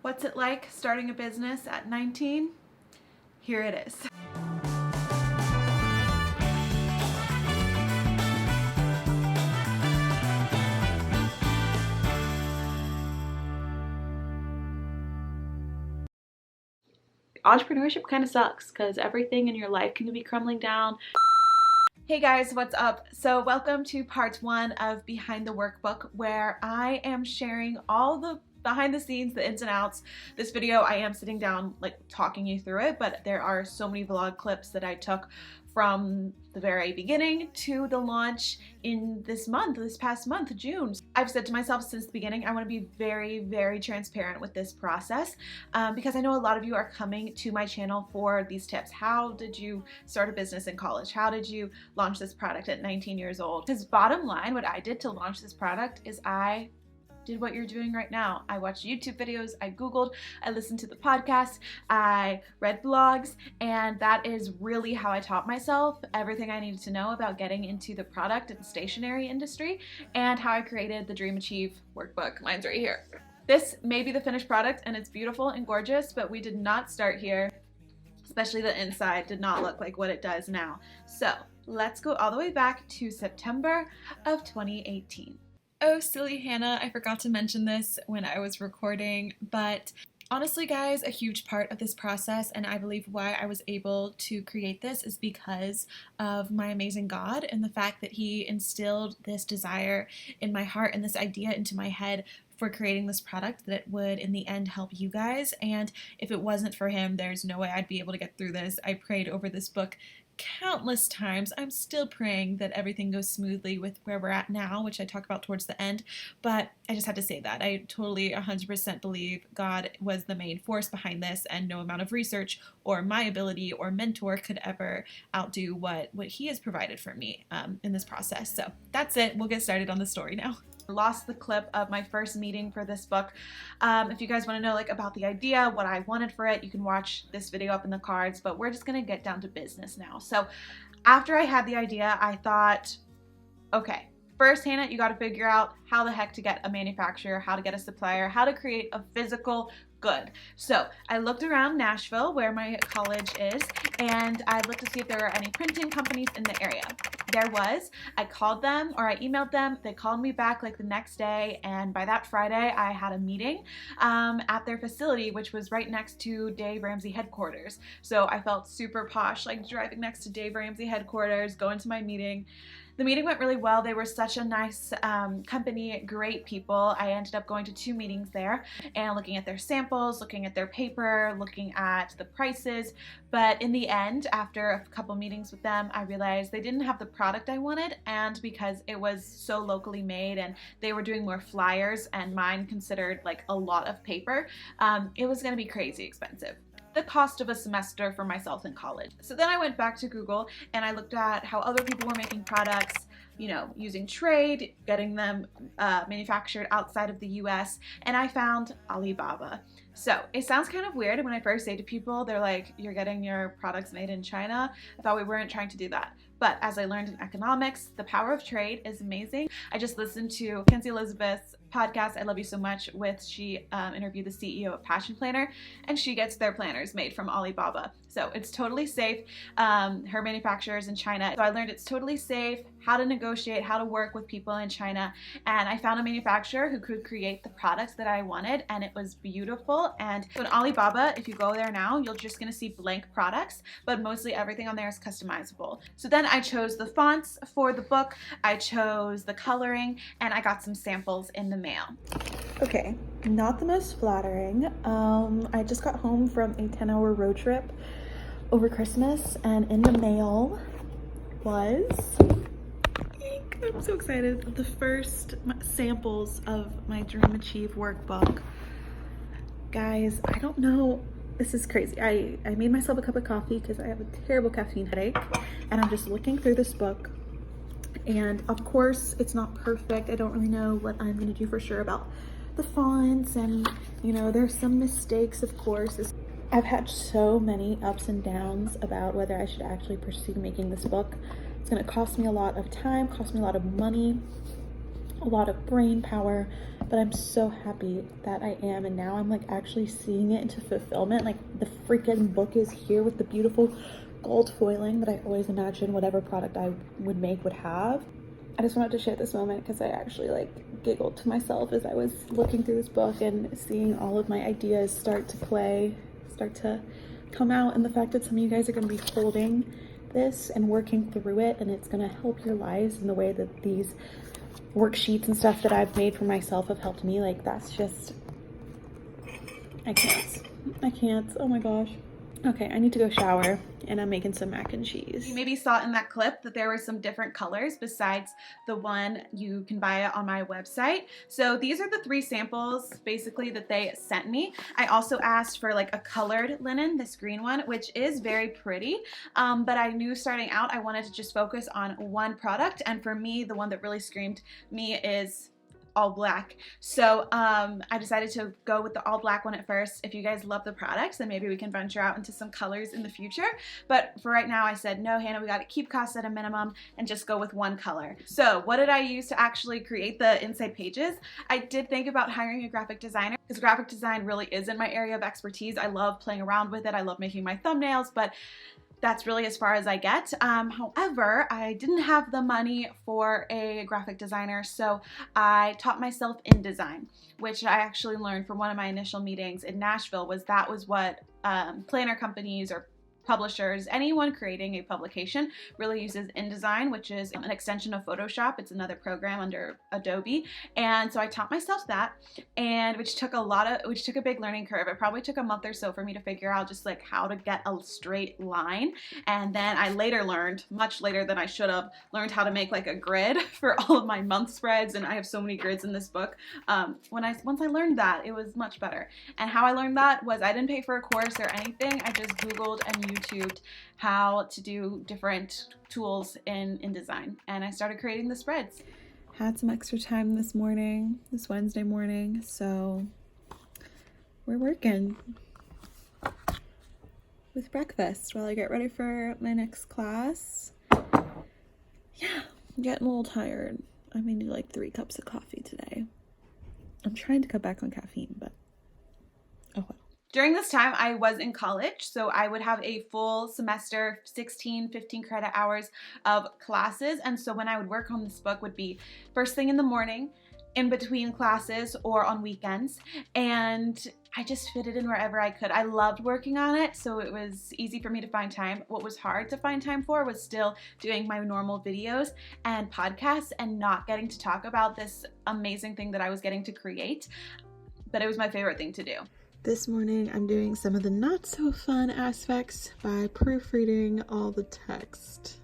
What's it like starting a business at 19? Here it is. Entrepreneurship kind of sucks because everything in your life can be crumbling down. Hey guys, what's up? So welcome to part 1 of Behind the Workbook, where I am sharing all the behind the scenes, the ins and outs. This video, I am sitting down like talking you through it, but there are so many vlog clips that I took from the very beginning to the launch in this past month, June. I've said to myself since the beginning, I want to be very, very transparent with this process because I know a lot of you are coming to my channel for these tips. How did you start a business in college? How did you launch this product at 19 years old? Because bottom line, what I did to launch this product is I did what you're doing right now. I watched YouTube videos, I Googled, I listened to the podcast, I read blogs, and that is really how I taught myself everything I needed to know about getting into the product and stationery industry, and how I created the Dream Achieve workbook. Mine's right here. This may be the finished product, and it's beautiful and gorgeous, but we did not start here. Especially the inside did not look like what it does now. So let's go all the way back to September of 2018. Oh, silly Hannah, I forgot to mention this when I was recording, but honestly guys, a huge part of this process, and I believe why I was able to create this, is because of my amazing God and the fact that He instilled this desire in my heart and this idea into my head for creating this product that would in the end help you guys. And if it wasn't for Him, there's no way I'd be able to get through this. I prayed over this book countless times. I'm still praying that everything goes smoothly with where we're at now, which I talk about towards the end, but I just had to say that. I totally 100% believe God was the main force behind this, and no amount of research or my ability or mentor could ever outdo what He has provided for me in this process. So that's it. We'll get started on the story now. Lost the clip of my first meeting for this book. If you guys want to know like about the idea, what I wanted for it, you can watch this video up in the cards, but we're just gonna get down to business now. So after I had the idea, I thought, okay, first, Hannah, you got to figure out how the heck to get a manufacturer, how to get a supplier, how to create a physical good. So I looked around Nashville, where my college is, and I looked to see if there were any printing companies in the area. There was. I called them, or I emailed them. They called me back like the next day, and by that Friday I had a meeting at their facility, which was right next to Dave Ramsey headquarters. So I felt super posh, like driving next to Dave Ramsey headquarters, going to my meeting. The meeting went really well. They were such a nice company, great people. I ended up going to 2 meetings there and looking at their samples, looking at their paper, looking at the prices. But in the end, after a couple meetings with them, I realized they didn't have the product I wanted, and because it was so locally made and they were doing more flyers and mine considered like a lot of paper, it was gonna be crazy expensive. The cost of a semester for myself in college. So then I went back to Google and I looked at how other people were making products, you know, using trade, getting them manufactured outside of the US, and I found Alibaba. So it sounds kind of weird when I first say to people, they're like, you're getting your products made in China? I thought we weren't trying to do that. But as I learned in economics, the power of trade is amazing. I just listened to Kenzie Elizabeth's podcast, I Love You So Much, she interviewed the CEO of Passion Planner, and she gets their planners made from Alibaba. So it's totally safe. Her manufacturer is in China. So I learned it's totally safe, how to negotiate, how to work with people in China. And I found a manufacturer who could create the products that I wanted, and it was beautiful. And so in Alibaba, if you go there now, you're just gonna see blank products, but mostly everything on there is customizable. So then I chose the fonts for the book, I chose the coloring, and I got some samples in the mail. Okay, not the most flattering. I just got home from a 10-hour road trip over Christmas, and in the mail was, I'm so excited, the first samples of my Dream Achieve workbook. Guys, I don't know, this is crazy. I made myself a cup of coffee because I have a terrible caffeine headache, and I'm just looking through this book, and of course it's not perfect. I don't really know what I'm gonna do for sure about the fonts, and you know, there's some mistakes, of course. I've had so many ups and downs about whether I should actually pursue making this book. It's gonna cost me a lot of time, cost me a lot of money, a lot of brain power, but I'm so happy that I am, and now I'm like actually seeing it into fulfillment. Like the freaking book is here with the beautiful gold foiling that I always imagined whatever product I would make would have. I just wanted to share this moment because I actually like giggled to myself as I was looking through this book and seeing all of my ideas start to come out, and the fact that some of you guys are going to be holding this and working through it, and it's going to help your lives in the way that these worksheets and stuff that I've made for myself have helped me. Like, that's just, I can't, oh my gosh. Okay, I need to go shower, and I'm making some mac and cheese. You maybe saw in that clip that there were some different colors besides the one you can buy on my website. So these are the 3 samples basically that they sent me. I also asked for like a colored linen, this green one, which is very pretty, but I knew starting out I wanted to just focus on one product, and for me the one that really screamed me is all black. So I decided to go with the all black one at first. If you guys love the products, then maybe we can venture out into some colors in the future. But for right now, I said, no, Hannah, we got to keep costs at a minimum and just go with one color. So what did I use to actually create the inside pages? I did think about hiring a graphic designer, because graphic design really is in my area of expertise. I love playing around with it. I love making my thumbnails, but that's really as far as I get. However, I didn't have the money for a graphic designer, so I taught myself InDesign, which I actually learned from one of my initial meetings in Nashville. That was what planner companies or publishers, anyone creating a publication really uses InDesign, which is an extension of Photoshop. It's another program under Adobe. And so I taught myself that, and which took a big learning curve. It probably took a month or so for me to figure out just like how to get a straight line. And then I later learned, much later than I should have, learned how to make like a grid for all of my month spreads. And I have so many grids in this book. Once I learned that, it was much better. And how I learned that was I didn't pay for a course or anything. I just Googled and YouTubed how to do different tools in InDesign, and I started creating the spreads. Had some extra time this Wednesday morning, so we're working with breakfast while I get ready for my next class. Yeah, I'm getting a little tired. I may need like 3 cups of coffee today. I'm trying to cut back on caffeine, but oh well. During this time, I was in college, so I would have a full semester, 16, 15 credit hours of classes, and so when I would work on this book would be first thing in the morning, in between classes, or on weekends, and I just fit it in wherever I could. I loved working on it, so it was easy for me to find time. What was hard to find time for was still doing my normal videos and podcasts and not getting to talk about this amazing thing that I was getting to create, but it was my favorite thing to do. This morning, I'm doing some of the not so fun aspects by proofreading all the text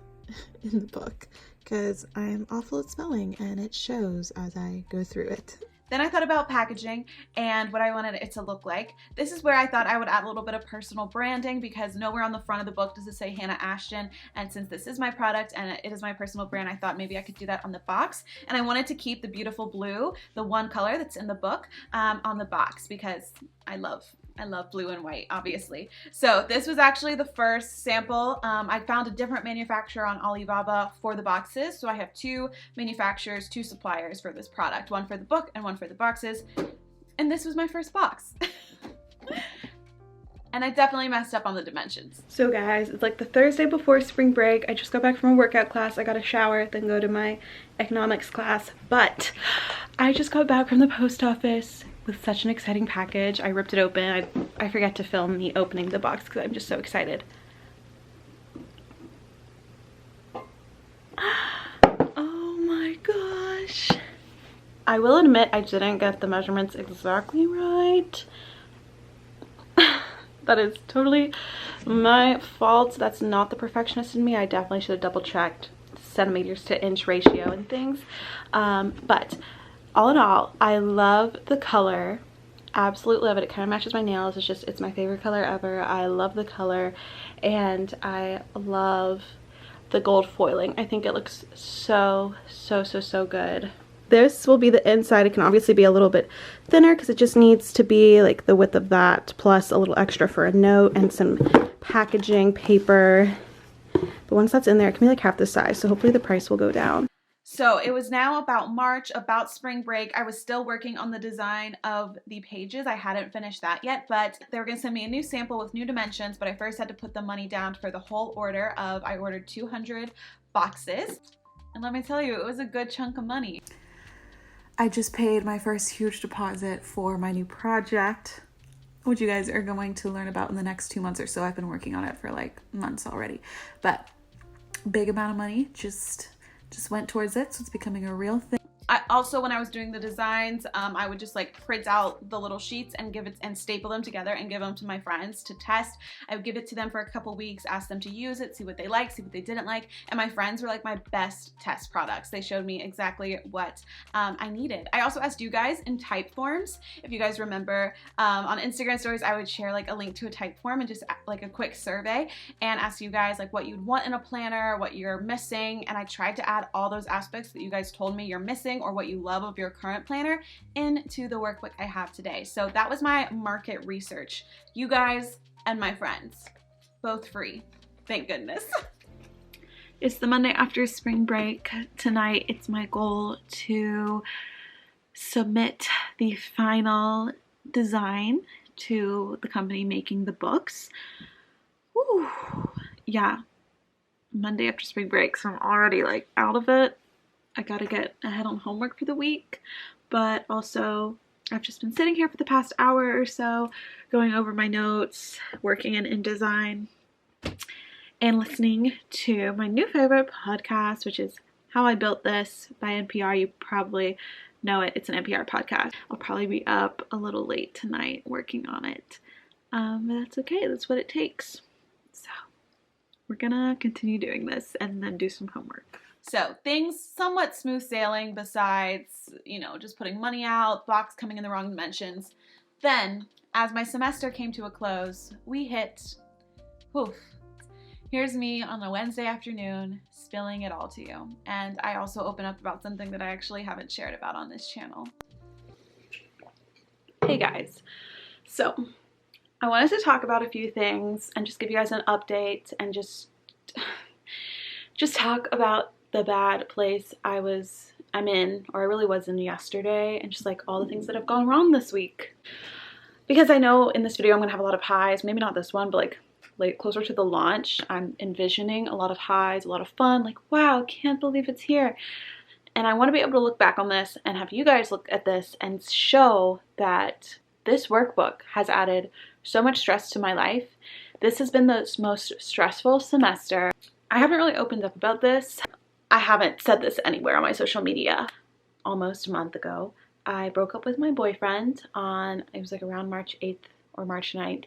in the book, because I'm awful at spelling and it shows as I go through it. Then I thought about packaging and what I wanted it to look like. This is where I thought I would add a little bit of personal branding, because nowhere on the front of the book does it say Hannah Ashton, and since this is my product and it is my personal brand, I thought maybe I could do that on the box. And I wanted to keep the beautiful blue, the one color that's in the book, on the box, because I love blue and white, obviously. So this was actually the first sample. I found a different manufacturer on Alibaba for the boxes. So I have 2 manufacturers, 2 suppliers for this product, one for the book and one for the boxes. And this was my first box. And I definitely messed up on the dimensions. So guys, it's like the Thursday before spring break. I just got back from a workout class. I got a shower, then go to my economics class. But I just got back from the post office with such an exciting package. I ripped it open. I forgot to film me opening the box because I'm just so excited. Oh my gosh. I will admit I didn't get the measurements exactly right. That is totally my fault. That's not the perfectionist in me. I definitely should have double checked centimeters to inch ratio and things. But all in all, I love the color. Absolutely love it. It kind of matches my nails. It's my favorite color ever. I love the color, and I love the gold foiling. I think it looks so good. This will be the inside. It can obviously be a little bit thinner because it just needs to be like the width of that, plus a little extra for a note and some packaging paper. But once that's in there, it can be like half the size, so hopefully the price will go down. So it was now about March, about spring break. I was still working on the design of the pages. I hadn't finished that yet, but they were gonna send me a new sample with new dimensions, but I first had to put the money down for the whole order of, I ordered 200 boxes. And let me tell you, it was a good chunk of money. I just paid my first huge deposit for my new project, which you guys are going to learn about in the next 2 months or so. I've been working on it for like months already, but big amount of money just went towards it, so it's becoming a real thing. I also, when I was doing the designs, I would just like print out the little sheets and give it and staple them together and give them to my friends to test. I would give it to them for a couple weeks, ask them to use it, see what they liked, see what they didn't like, and my friends were like my best test products. They showed me exactly what I needed. I also asked you guys in type forms, if you guys remember, on Instagram stories, I would share like a link to a type form and just like a quick survey and ask you guys like what you'd want in a planner, what you're missing, and I tried to add all those aspects that you guys told me you're missing or what you love of your current planner into the workbook I have today. So that was my market research. You guys and my friends, both free, thank goodness. It's the Monday after spring break. Tonight it's my goal to submit the final design to the company making the books. Whew. Yeah, Monday after spring break, so I'm already like out of it. I gotta get ahead on homework for the week, but also I've just been sitting here for the past hour or so, going over my notes, working in InDesign, and listening to my new favorite podcast, which is How I Built This by NPR. You probably know it. It's an NPR podcast. I'll probably be up a little late tonight working on it, but that's okay. That's what it takes. So we're gonna continue doing this and then do some homework. So things somewhat smooth sailing besides, you know, just putting money out, box coming in the wrong dimensions. Then, as my semester came to a close, we hit, poof. Here's me on a Wednesday afternoon spilling it all to you. And I also open up about something that I actually haven't shared about on this channel. Hey guys. So, I wanted to talk about a few things and just give you guys an update and just talk about the bad place I'm in, or I really was in yesterday, and just like all the things that have gone wrong this week. Because I know in this video I'm gonna have a lot of highs, maybe not this one, but like closer to the launch, I'm envisioning a lot of highs, a lot of fun, like wow, can't believe it's here. And I want to be able to look back on this and have you guys look at this and show that this workbook has added so much stress to my life. This has been the most stressful semester. I haven't really opened up about this. I haven't said this anywhere on my social media. Almost a month ago, I broke up with my boyfriend on, it was like around March 8th or March 9th.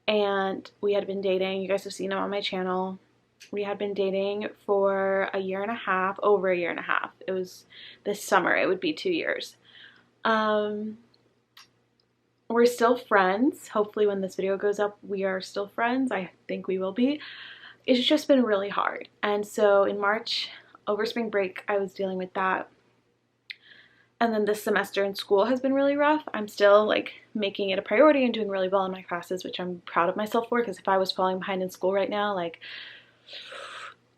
And we had been dating, you guys have seen him on my channel. We had been dating for a year and a half, over a year and a half. It was this summer, it would be 2 years. We're still friends. Hopefully when this video goes up, we are still friends. I think we will be. It's just been really hard. And so in March, over spring break, I was dealing with that. And then this semester in school has been really rough. I'm still like making it a priority and doing really well in my classes, which I'm proud of myself for, because if I was falling behind in school right now, like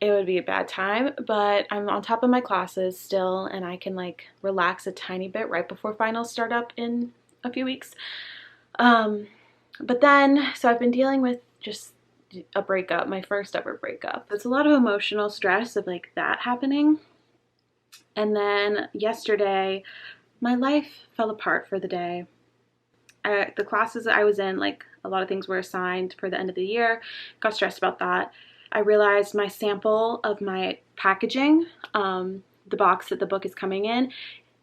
it would be a bad time. But I'm on top of my classes still, and I can like relax a tiny bit right before finals start up in a few weeks. But then, so I've been dealing with just a breakup, my first ever breakup. It's a lot of emotional stress of like that happening. And then yesterday, my life fell apart for the day. The classes that I was in, like a lot of things were assigned for the end of the year. Got stressed about that. I realized my sample of my packaging, the box that the book is coming in,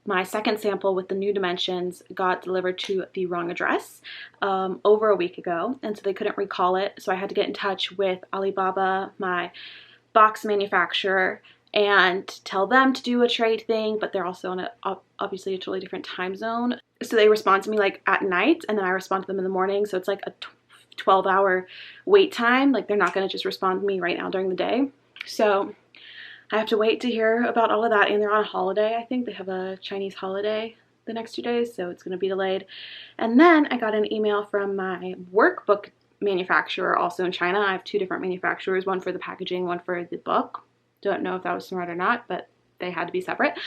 my second sample with the new dimensions got delivered to the wrong address over a week ago, and so they couldn't recall it. So I had to get in touch with Alibaba, my box manufacturer, and tell them to do a trade thing, but they're also on obviously a totally different time zone. So they respond to me like at night, and then I respond to them in the morning. So it's like a 12-hour wait time. Like they're not going to just respond to me right now during the day. So I have to wait to hear about all of that, and they're on a holiday. I think they have a Chinese holiday the next 2 days, so it's going to be delayed. And then I got an email from my workbook manufacturer also in China. I have two different manufacturers, one for the packaging, one for the book. Don't know if that was smart or not, but they had to be separate.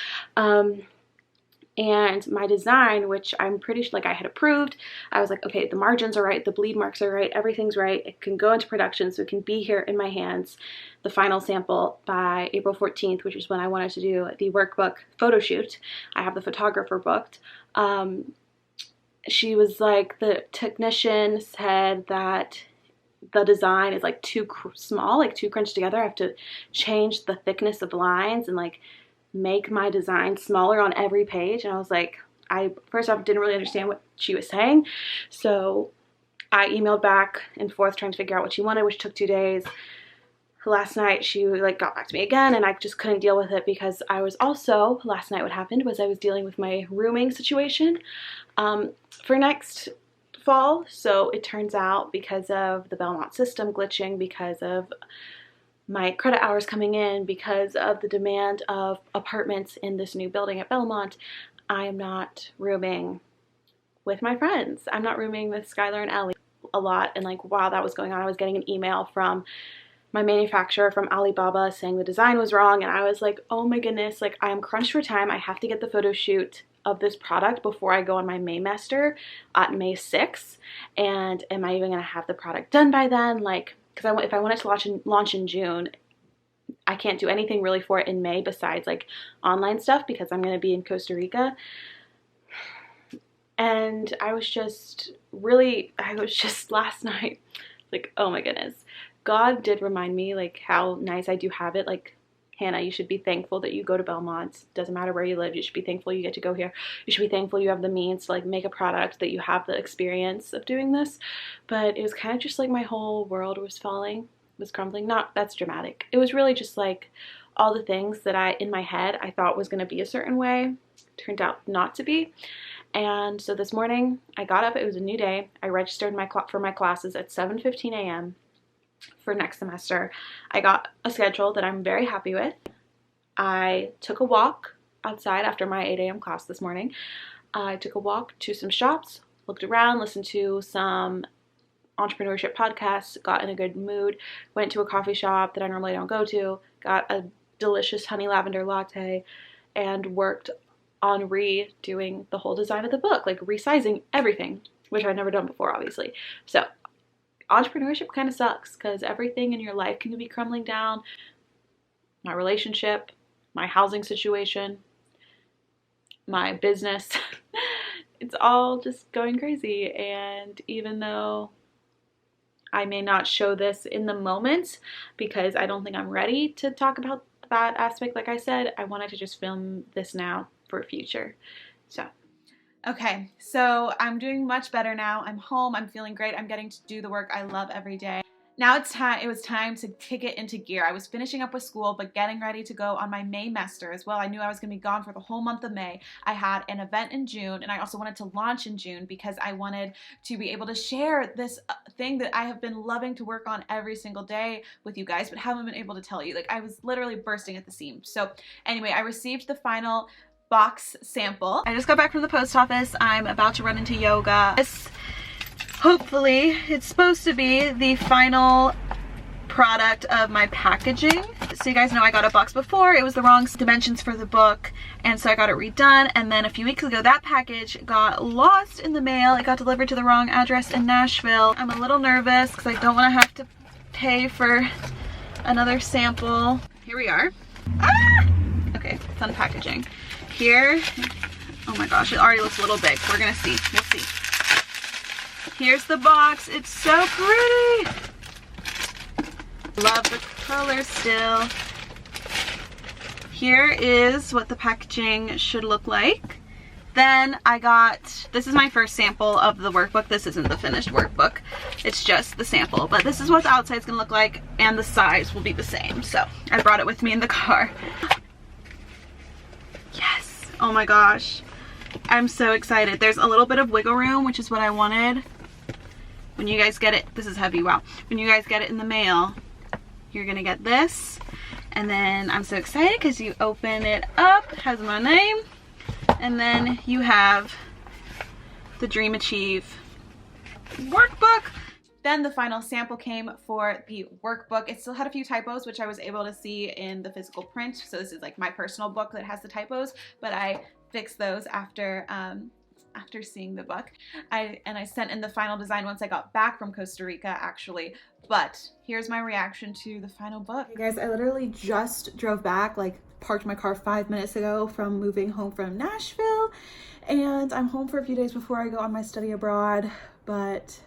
And my design, which I'm pretty sure like I had approved, I was like, okay, the margins are right, the bleed marks are right, everything's right, it can go into production, so it can be here in my hands, the final sample, by April 14th, which is when I wanted to do the workbook photo shoot. I have the photographer booked. She was like, the technician said that the design is like too small, like too crunched together. I have to change the thickness of the lines and like make my design smaller on every page. And I was like, I first off didn't really understand what she was saying, so I emailed back and forth trying to figure out what she wanted, which took 2 days. Last night she like got back to me again, and I just couldn't deal with it because I was also, last night what happened was I was dealing with my rooming situation for next fall. So it turns out, because of the Belmont system glitching, because of my credit hours coming in, because of the demand of apartments in this new building at Belmont, I am not rooming with my friends. I'm not rooming with Skylar and Ellie a lot. And like while that was going on, I was getting an email from my manufacturer from Alibaba saying the design was wrong, and I was like, oh my goodness, like I am crunched for time. I have to get the photo shoot of this product before I go on my Maymester at May 6th, and am I even gonna have the product done by then? Like, because if I want it to launch in June, I can't do anything really for it in May besides like online stuff because I'm going to be in Costa Rica. And I was just last night like, oh my goodness, God did remind me like how nice I do have it. Like, Hannah, you should be thankful that you go to Belmont. Doesn't matter where you live, you should be thankful you get to go here. You should be thankful you have the means to like make a product, that you have the experience of doing this. But it was kind of just like my whole world was crumbling. Not that's dramatic. It was really just like all the things that in my head I thought was going to be a certain way turned out not to be. And so this morning I got up, it was a new day. I registered for my classes at 7:15 a.m. for next semester. I got a schedule that I'm very happy with. I took a walk outside after my 8 a.m. class this morning. I took a walk to some shops, looked around, listened to some entrepreneurship podcasts, got in a good mood, went to a coffee shop that I normally don't go to, got a delicious honey lavender latte, and worked on redoing the whole design of the book, like resizing everything, which I've never done before, obviously. So entrepreneurship kind of sucks because everything in your life can be crumbling down. My relationship, my housing situation, my business, it's all just going crazy. And even though I may not show this in the moment because I don't think I'm ready to talk about that aspect, like I said, I wanted to just film this now for future. So okay, so I'm doing much better now. I'm home, I'm feeling great, I'm getting to do the work I love every day. Now it was time to kick it into gear. I was finishing up with school, but getting ready to go on my Maymester as well. I knew I was going to be gone for the whole month of May. I had an event in June, and I also wanted to launch in June because I wanted to be able to share this thing that I have been loving to work on every single day with you guys, but haven't been able to tell you. Like, I was literally bursting at the seams. So anyway, I received the final box sample. I just got back from the post office. I'm about to run into yoga. Hopefully, it's supposed to be the final product of my packaging. So you guys know I got a box before. It was the wrong dimensions for the book, and so I got it redone. And then a few weeks ago, that package got lost in the mail. It got delivered to the wrong address in Nashville. I'm a little nervous because I don't want to have to pay for another sample. Here we are. Ah! Okay, it's unpackaging. Here, oh my gosh, it already looks a little big. We're gonna see, we'll see. Here's the box. It's so pretty. Love the color still. Here is what the packaging should look like. Then I got, this is my first sample of the workbook. This isn't the finished workbook. It's just the sample, but this is what the outside's gonna look like, and the size will be the same. So I brought it with me in the car. Yes, oh my gosh. I'm so excited. There's a little bit of wiggle room, which is what I wanted. When you guys get it, this is heavy, wow. When you guys get it in the mail, you're gonna get this. And then I'm so excited because you open it up, it has my name. And then you have the Dream Achieve workbook. Then the final sample came for the workbook. It still had a few typos, which I was able to see in the physical print. So this is like my personal book that has the typos, but I fixed those after seeing the book. I sent in the final design once I got back from Costa Rica, actually. But here's my reaction to the final book. Hey guys, I literally just drove back, like parked my car 5 minutes ago from moving home from Nashville, and I'm home for a few days before I go on my study abroad. But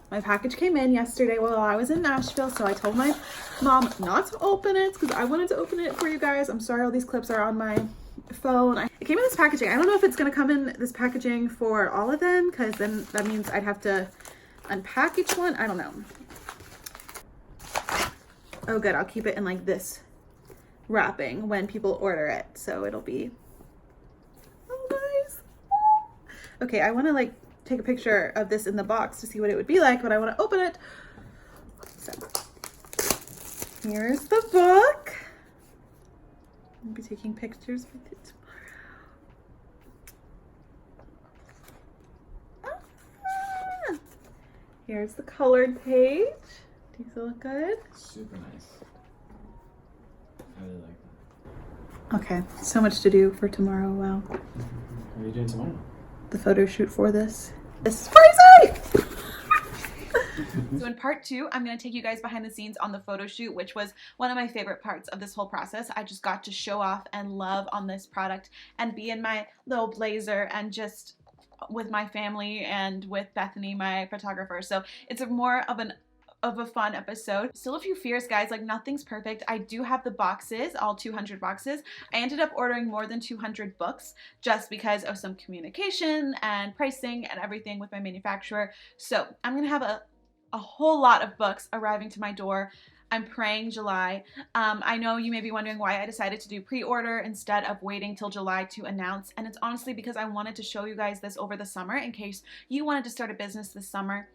my package came in yesterday while I was in Nashville, so I told my mom not to open it because I wanted to open it for you guys. I'm sorry all these clips are on my phone. It came in this packaging. I don't know if it's going to come in this packaging for all of them, because then that means I'd have to unpack each one. I don't know. Oh good, I'll keep it in like this wrapping when people order it, so it'll be, oh guys. Okay, I want to like take a picture of this in the box to see what it would be like, but I want to open it. So here's the book. I'll be taking pictures with it tomorrow. Ah! Here's the colored page. These look good. Super nice. I really like that. Okay, so much to do for tomorrow. Wow. What are you doing tomorrow? The photo shoot for this. This is crazy! So in part 2, I'm going to take you guys behind the scenes on the photo shoot, which was one of my favorite parts of this whole process. I just got to show off and love on this product and be in my little blazer and just with my family and with Bethany, my photographer. So it's more of a fun episode. Still a few fears, guys, like nothing's perfect. I do have the boxes, all 200 boxes. I ended up ordering more than 200 books just because of some communication and pricing and everything with my manufacturer. So I'm gonna have a whole lot of books arriving to my door. I'm praying July. I know you may be wondering why I decided to do pre-order instead of waiting till July to announce, and it's honestly because I wanted to show you guys this over the summer in case you wanted to start a business this summer,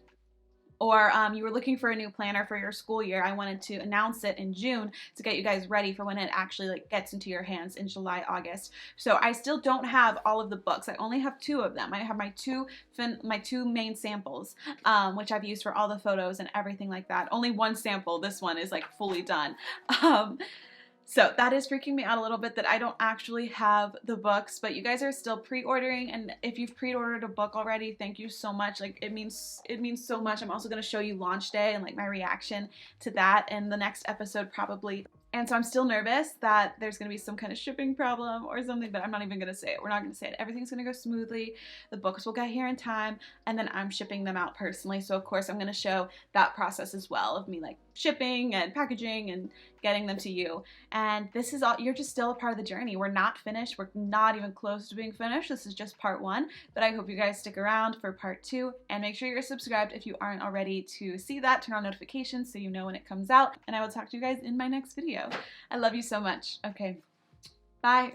or you were looking for a new planner for your school year. I wanted to announce it in June to get you guys ready for when it actually like gets into your hands in July, August. So I still don't have all of the books. I only have 2 of them. I have my two main samples, which I've used for all the photos and everything like that. Only one sample. This one is like fully done. So that is freaking me out a little bit that I don't actually have the books, but you guys are still pre-ordering, and if you've pre-ordered a book already, thank you so much. Like it means so much. I'm also going to show you launch day and like my reaction to that in the next episode probably. And so I'm still nervous that there's going to be some kind of shipping problem or something, but I'm not even going to say it. We're not going to say it. Everything's going to go smoothly. The books will get here in time, and then I'm shipping them out personally. So of course I'm going to show that process as well of me like shipping and packaging and getting them to you. And this is all, you're just still a part of the journey. We're not finished. We're not even close to being finished. This is just part 1, but I hope you guys stick around for part 2, and make sure you're subscribed if you aren't already to see that. Turn on notifications so you know when it comes out, and I will talk to you guys in my next video. I love you so much. Okay, bye.